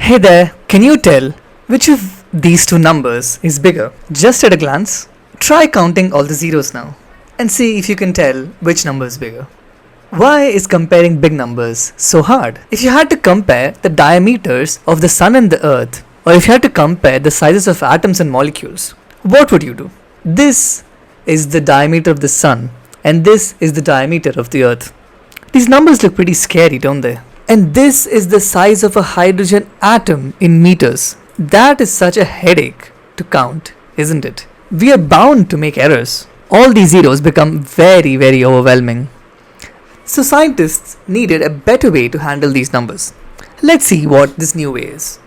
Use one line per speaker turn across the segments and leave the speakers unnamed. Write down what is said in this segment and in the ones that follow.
Hey there, can you tell which of these two numbers is bigger? Just at a glance, try counting all the zeros now and see if you can tell which number is bigger. Why is comparing big numbers so hard? If you had to compare the diameters of the sun and the earth, or if you had to compare the sizes of atoms and molecules, what would you do? This is the diameter of the sun, and this is the diameter of the earth. These numbers look pretty scary, don't they? And this is the size of a hydrogen atom in meters. That is such a headache to count, isn't it? We are bound to make errors. All these zeros become very overwhelming. So scientists needed a better way to handle these numbers. Let's see what this new way is.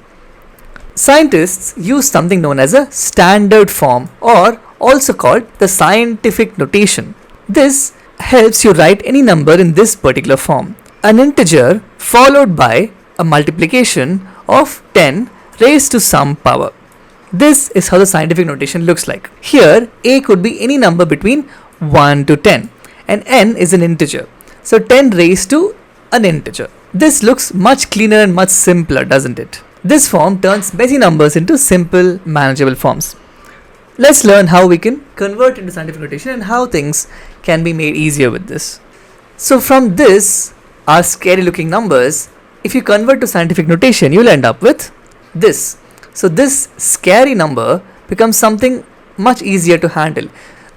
Scientists use something known as a standard form, or also called the scientific notation. This helps you write any number in this particular form. An integer followed by a multiplication of 10 raised to some power. This is how the scientific notation looks like. Here, a could be any number between 1 to 10 and n is an integer. So 10 raised to an integer. This looks much cleaner and much simpler, doesn't it? This form turns messy numbers into simple, manageable forms. Let's learn how we can convert into scientific notation and how things can be made easier with this. So from this, our scary looking numbers, if you convert to scientific notation, you'll end up with this. So this scary number becomes something much easier to handle.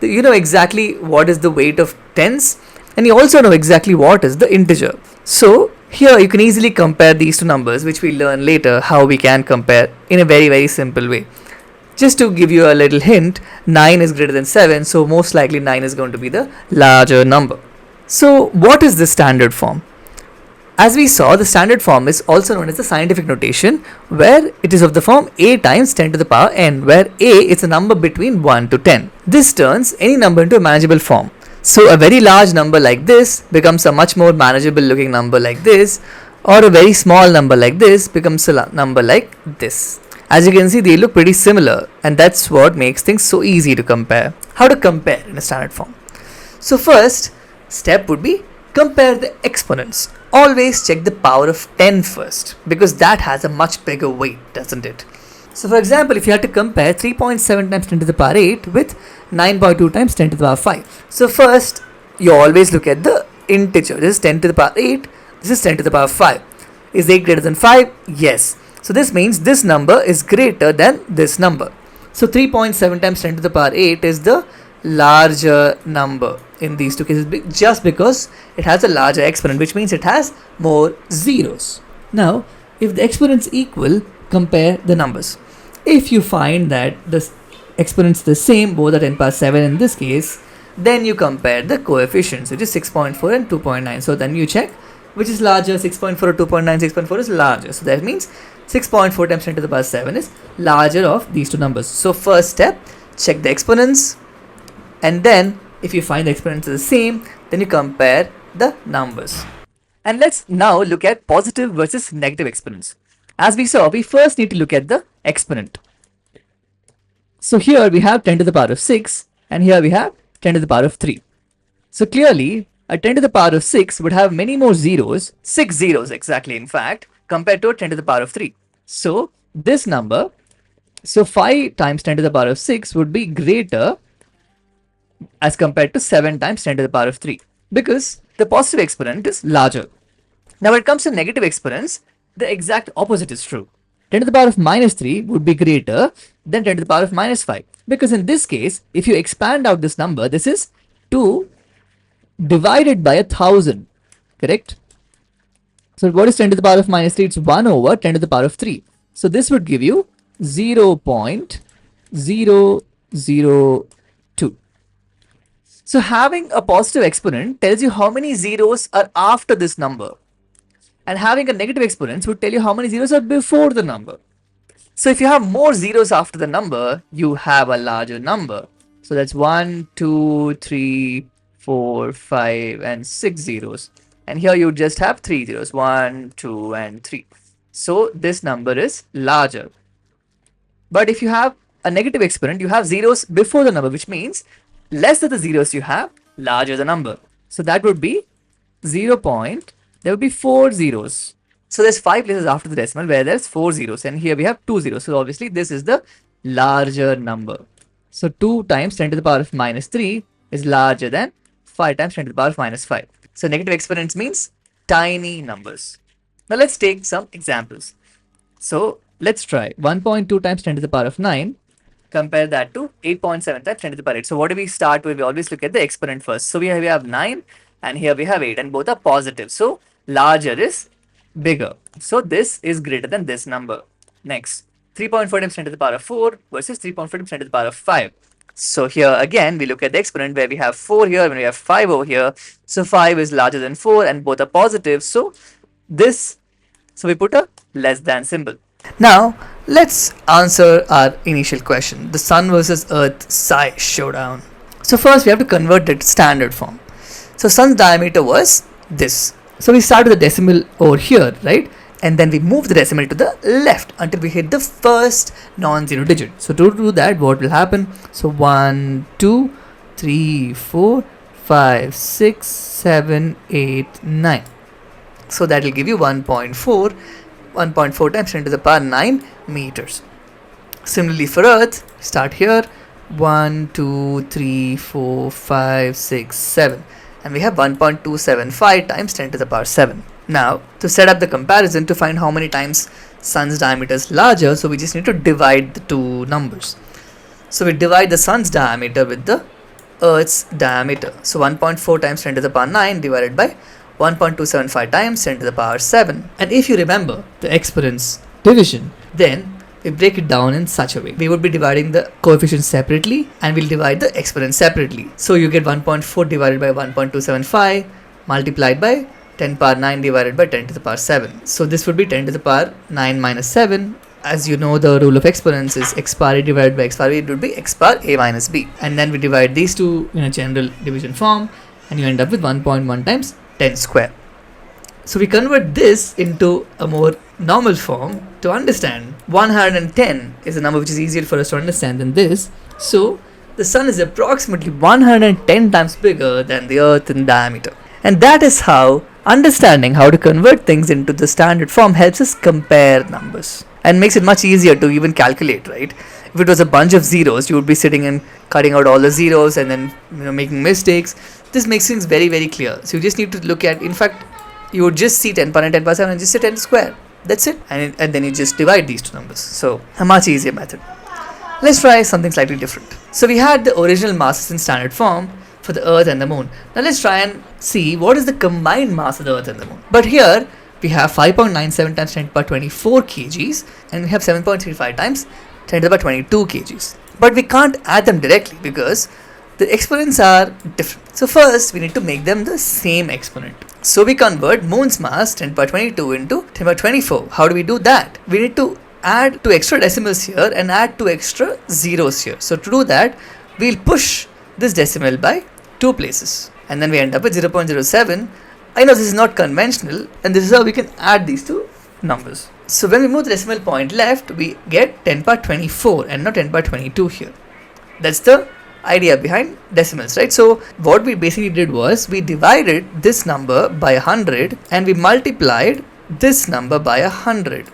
You know exactly what is the weight of tens, and you also know exactly what is the integer. So here you can easily compare these two numbers, which we'll learn later how we can compare in a very simple way. Just to give you a little hint, 9 is greater than 7, so most likely 9 is going to be the larger number. So what is the standard form? As we saw, the standard form is also known as the scientific notation, where it is of the form a times 10 to the power n, where a is a number between 1 to 10. This turns any number into a manageable form. So a very large number like this becomes a much more manageable looking number like this, or a very small number like this becomes a number like this. As you can see, they look pretty similar, and that's what makes things so easy to compare. How to compare in a standard form? So first step would be compare the exponents. Always check the power of 10 first, because that has a much bigger weight, doesn't it? So for example, if you had to compare 3.7 times 10 to the power 8 with 9.2 times 10 to the power 5. So first, you always look at the integer. This is 10 to the power 8, this is 10 to the power 5. Is 8 greater than 5? Yes. So this means this number is greater than this number. So 3.7 times 10 to the power 8 is the larger number in these two cases, just because it has a larger exponent, which means it has more zeros. Now, if the exponents equal, compare the numbers. If you find that the exponents are the same, both are 10 power 7 in this case, then you compare the coefficients, which is 6.4 and 2.9. So then you check which is larger, 6.4 or 2.9. 6.4 is larger. So that means 6.4 times 10 to the power 7 is larger of these two numbers. So first step, check the exponents, and then if you find the exponents are the same, then you compare the numbers. And let's now look at positive versus negative exponents. As we saw, we first need to look at the exponent. So here we have 10 to the power of 6, and here we have 10 to the power of 3. So clearly, a 10 to the power of 6 would have many more zeros, 6 zeros exactly in fact, compared to a 10 to the power of 3. So this number, so 5 times 10 to the power of 6 would be greater as compared to 7 times 10 to the power of 3, because the positive exponent is larger. Now when it comes to negative exponents, the exact opposite is true. 10 to the power of minus 3 would be greater than 10 to the power of minus 5, because in this case, if you expand out this number, this is 2 divided by 1,000, correct? So what is 10 to the power of minus 3? It's 1 over 10 to the power of 3. So this would give you 0.002. So having a positive exponent tells you how many zeros are after this number, and having a negative exponent would tell you how many zeros are before the number. So if you have more zeros after the number, you have a larger number. So that's 1, 2, 3, 4, 5, and 6 zeros. And here you just have 3 zeros, 1, 2, and 3. So this number is larger. But if you have a negative exponent, you have zeros before the number, which means lesser the zeros you have, larger the number. So that would be 0. There would be 4 zeros. So there's 5 places after the decimal where there's 4 zeros, and here we have 2 zeros. So obviously this is the larger number. So 2 times 10 to the power of minus 3 is larger than 5 times 10 to the power of minus 5. So negative exponents means tiny numbers. Now let's take some examples. So let's try 1.2 times 10 to the power of 9. Compare that to 8.7 times 10 to the power 8. So what do we start with? We always look at the exponent first. So we have 9 and here we have 8 and both are positive. So larger is bigger. So this is greater than this number. Next, 3.4 times 10 to the power of 4 versus 3.4 times 10 to the power of 5. So here again, we look at the exponent where we have 4 here, when we have 5 over here. So 5 is larger than 4 and both are positive. So we put a less than symbol. Now, let's answer our initial question, the Sun versus Earth size showdown. So first we have to convert it to standard form. So Sun's diameter was this. So we start with the decimal over here, right? And then we move the decimal to the left until we hit the first non-zero digit. So to do that, what will happen? So 1, 2, 3, 4, 5, 6, 7, 8, 9. So that will give you 1.4 times 10 to the power 9 meters. Similarly for Earth, start here 1, 2, 3, 4, 5, 6, 7, and we have 1.275 times 10 to the power 7. Now to set up the comparison to find how many times Sun's diameter is larger, so we just need to divide the two numbers. So we divide the Sun's diameter with the Earth's diameter. So 1.4 times 10 to the power 9 divided by 1.275 times 10 to the power 7. And if you remember the exponents division, then we break it down in such a way. We would be dividing the coefficients separately and we'll divide the exponents separately. So you get 1.4 divided by 1.275 multiplied by 10 power 9 divided by 10 to the power 7. So this would be 10 to the power 9 minus 7. As you know, the rule of exponents is x power a divided by x power b. It would be x power a minus b. And then we divide these two in a general division form and you end up with 1.1 times 10 square. So we convert this into a more normal form to understand. 110 is a number which is easier for us to understand than this. So the Sun is approximately 110 times bigger than the Earth in diameter. And that is how understanding how to convert things into the standard form helps us compare numbers and makes it much easier to even calculate, right? If it was a bunch of zeros, you would be sitting and cutting out all the zeros and then making mistakes. This makes things very, very clear. So you just need to look at, in fact, you would just see 10 power 9, 10 power 7 and just say 10 square. That's it. And then you just divide these two numbers. So a much easier method. Let's try something slightly different. So we had the original masses in standard form for the Earth and the Moon. Now let's try and see what is the combined mass of the Earth and the Moon. But here we have 5.97 times 10 to the power 24 kgs and we have 7.35 times 10 to the power 22 kgs. But we can't add them directly because the exponents are different. So first we need to make them the same exponent. So we convert Moon's mass 10 to the power 22 into 10 to the power 24. How do we do that? We need to add 2 extra decimals here and add 2 extra zeros here. So to do that, we'll push this decimal by 2 places and then we end up with 0.07. I know this is not conventional and this is how we can add these two numbers. So when we move the decimal point left, we get 10 to the power 24 and not 10 to the power 22 here. That's the idea behind decimals, right? So what we basically did was we divided this number by 100 and we multiplied this number by 100.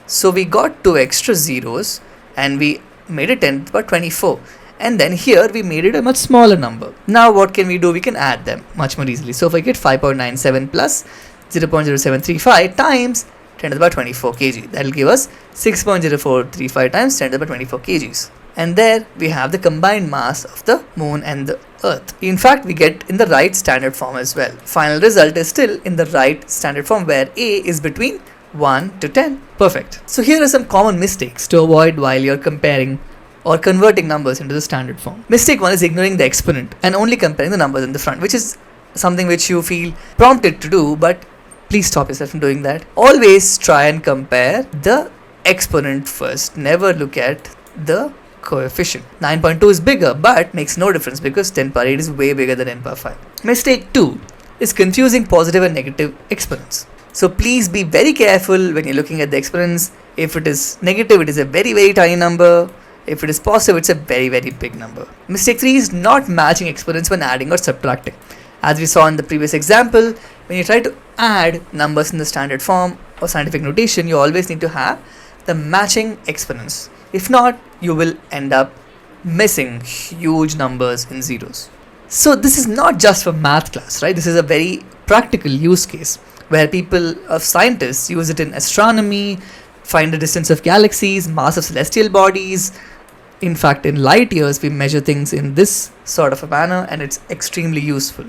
So we got 2 extra zeros and we made it 10 to the power 24. And then here we made it a much smaller number. Now what can we do? We can add them much more easily. So if I get 5.97 plus 0.0735 times 10 to the power 24 kg, that will give us 6.0435 times 10 to the power 24 kgs. And there we have the combined mass of the Moon and the Earth. In fact, we get in the right standard form as well. Final result is still in the right standard form where A is between 1 to 10. Perfect. So here are some common mistakes to avoid while you're comparing or converting numbers into the standard form. Mistake 1 is ignoring the exponent and only comparing the numbers in the front, which is something which you feel prompted to do, but please stop yourself from doing that. Always try and compare the exponent first. Never look at the coefficient. 9.2 is bigger but makes no difference because 10 power 8 is way bigger than 10 power 5. Mistake 2 is confusing positive and negative exponents. So please be very careful when you're looking at the exponents. If it is negative, it is a very, very tiny number. If it is positive, it's a very, very big number. Mistake 3 is not matching exponents when adding or subtracting. As we saw in the previous example, when you try to add numbers in the standard form, or scientific notation, you always need to have the matching exponents. If not, you will end up missing huge numbers in zeros. So this is not just for math class, right? This is a very practical use case where scientists use it in astronomy, find the distance of galaxies, mass of celestial bodies. In fact, in light years, we measure things in this sort of a manner, and it's extremely useful.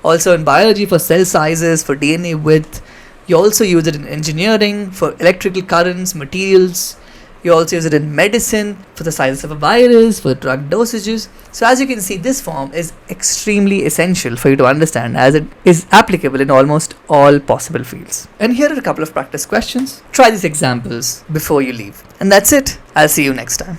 Also in biology, for cell sizes, for DNA width. You also use it in engineering, for electrical currents, materials. You also use it in medicine, for the sizes of a virus, for drug dosages. So as you can see, this form is extremely essential for you to understand, as it is applicable in almost all possible fields. And here are a couple of practice questions. Try these examples before you leave. And that's it. I'll see you next time.